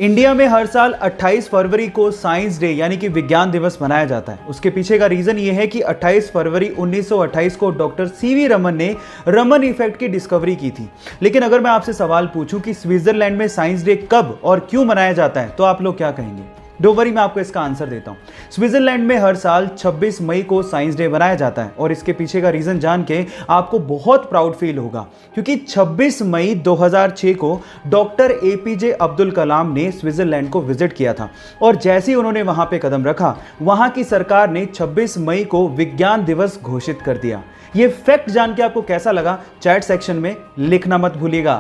India में हर साल 28 फरवरी को साइंस डे यानी कि विज्ञान दिवस मनाया जाता है। उसके पीछे का रीजन ये है कि 28 फरवरी 1928 को डॉक्टर सीवी रमन ने रमन इफेक्ट की डिस्कवरी की थी। लेकिन अगर मैं आपसे सवाल पूछूं कि स्विट्जरलैंड में साइंस डे कब और क्यों मनाया जाता है तो आप लोग क्या कहेंगे? डोंट वरी, मैं आपको इसका आंसर देता हूं। स्विट्जरलैंड में हर साल 26 मई को साइंस डे मनाया जाता है और इसके पीछे का रीजन जान के आपको बहुत प्राउड फील होगा, क्योंकि 26 मई 2006 को डॉक्टर एपीजे अब्दुल कलाम ने स्विट्जरलैंड को विजिट किया था और जैसे ही उन्होंने वहां पे कदम रखा, वहां की सरकार ने 26 मई को विज्ञान दिवस घोषित कर दिया। ये फैक्ट जान के आपको कैसा लगा, चैट सेक्शन में लिखना मत भूलिएगा।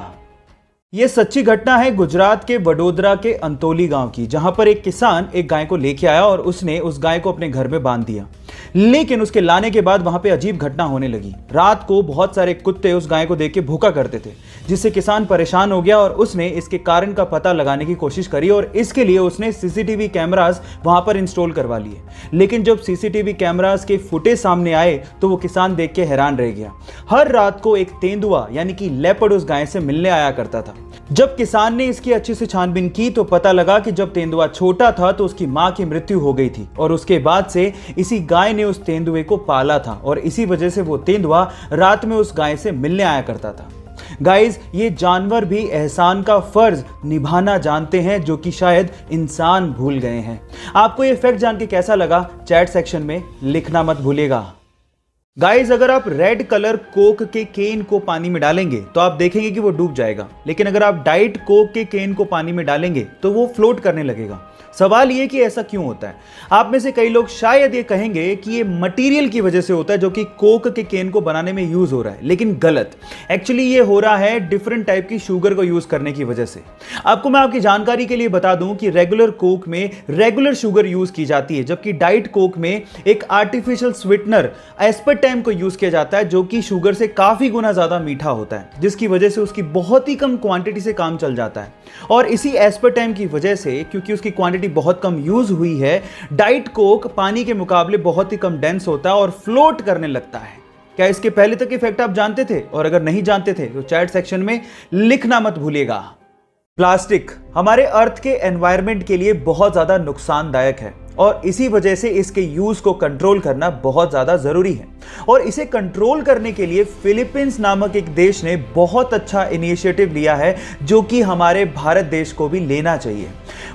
ये सच्ची घटना है गुजरात के वडोदरा के अंतोली गांव की, जहां पर एक किसान एक गाय को लेके आया और उसने उस गाय को अपने घर में बांध दिया। लेकिन उसके लाने के बाद वहां पे अजीब घटना होने लगी। रात को बहुत सारे कुत्ते उस गाय को देख के भूखा करते थे, जिससे किसान परेशान हो गया और उसने इसके कारण का पता लगाने की कोशिश करी और इसके लिए उसने सीसीटीवी कैमरास वहां पर इंस्टॉल करवा लिए। लेकिन जब सीसीटीवी कैमरास के फुटेज सामने आए तो वो किसान देख के हैरान रह गया। हर रात को एक तेंदुआ यानी कि लेपर्ड उस गाय से मिलने आया करता था। जब किसान ने इसकी अच्छे से छानबीन की तो पता लगा कि जब तेंदुआ छोटा था तो उसकी मां की मृत्यु हो गई थी और उसके बाद से इसी गाय ने उस तेंदुए को पाला था और इसी वजह से वो तेंदुआ रात में उस गाय से मिलने आया करता था। गाइस, ये जानवर भी एहसान का फर्ज निभाना जानते हैं, जो कि शायद इंसान भूल गए हैं। आपको ये फैक्ट जान के कैसा लगा, चैट सेक्शन में लिखना मत भूलिएगा। गाइस, अगर आप रेड कलर कोक के केन को पानी में डालेंगे तो आप देखेंगे कि वो डूब जाएगा, लेकिन अगर आप डाइट कोक के केन को पानी में डालेंगे तो वो फ्लोट करने लगेगा। सवाल ये कि ऐसा क्यों होता है? आप में से कई लोग शायद ये कहेंगे कि ये मटेरियल की वजह से होता है जो कि कोक के केन को बनाने में यूज हो रहा है, लेकिन गलत। एक्चुअली ये हो रहा है डिफरेंट टाइप की शुगर को यूज करने की वजह से। आपको मैं आपकी जानकारी के लिए बता दूं कि रेगुलर कोक में रेगुलर शुगर यूज की जाती है, जबकि डाइट कोक में एक आर्टिफिशियल स्वीटनर एस्पर्टेम को यूज किया जाता है, जो कि शुगर से काफी गुना ज्यादा मीठा होता है, जिसकी वजह से उसकी बहुत ही कम क्वांटिटी से काम चल जाता है। और इसी एस्पर्टेम की वजह से, क्योंकि उसकी क्वांटिटी बहुत कम यूज हुई है, डाइट कोक पानी के मुकाबले बहुत ही कम डेंस होता है और फ्लोट करने लगता है। क्या इसके पहले तक इफेक्ट आप जानते थे? और अगर नहीं जानते थे तो चैट सेक्शन में लिखना मत भूलिएगा। प्लास्टिक हमारे अर्थ के एनवायरनमेंट के लिए बहुत ज्यादा नुकसानदायक है और इसी वजह से इसके यूज को कंट्रोल करना बहुत ज्यादा जरूरी है। और इसे कंट्रोल करने के लिए फिलीपींस नामक एक देश ने बहुत अच्छा इनिशिएटिव लिया है, जो कि हमारे भारत देश को भी लेना चाहिए।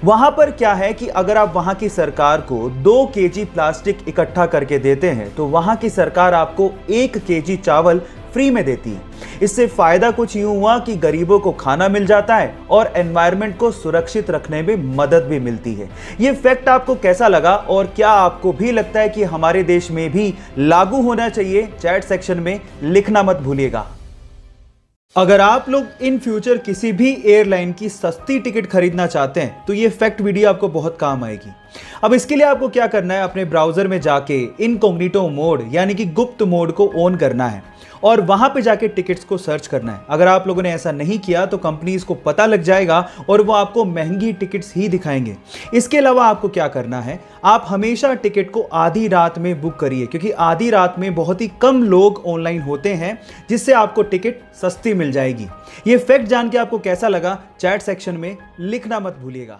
वहां पर क्या है कि अगर आप वहां की सरकार को 2 केजी प्लास्टिक इकट्ठा करके देते हैं तो वहां की सरकार आपको 1 केजी चावल फ्री में देती है। इससे फायदा कुछ यूं हुआ कि गरीबों को खाना मिल जाता है और एनवायरनमेंट को सुरक्षित रखने में मदद भी मिलती है। ये फैक्ट आपको कैसा लगा और क्या आपको भी लगता है कि हमारे देश में भी लागू होना चाहिए? चैट सेक्शन में लिखना मत भूलिएगा। अगर आप लोग इन फ्यूचर किसी भी एयरलाइन की सस्ती टिकट खरीदना चाहते हैं तो ये फैक्ट वीडियो आपको बहुत काम आएगी। अब इसके लिए आपको क्या करना है, अपने ब्राउजर में जाके इनकॉग्निटो मोड यानी कि गुप्त मोड को ऑन करना है और वहां पे जाके टिकट्स को सर्च करना है। अगर आप लोगों ने ऐसा नहीं किया तो कंपनीज को पता लग जाएगा और वो आपको महंगी टिकट्स ही दिखाएंगे। इसके अलावा आपको क्या करना है, आप हमेशा टिकट को आधी रात में बुक करिए, क्योंकि आधी रात में बहुत ही कम लोग ऑनलाइन होते हैं, जिससे आपको टिकट सस्ती मिल जाएगी। ये फैक्ट जान के आपको कैसा लगा, चैट सेक्शन में लिखना मत भूलिएगा।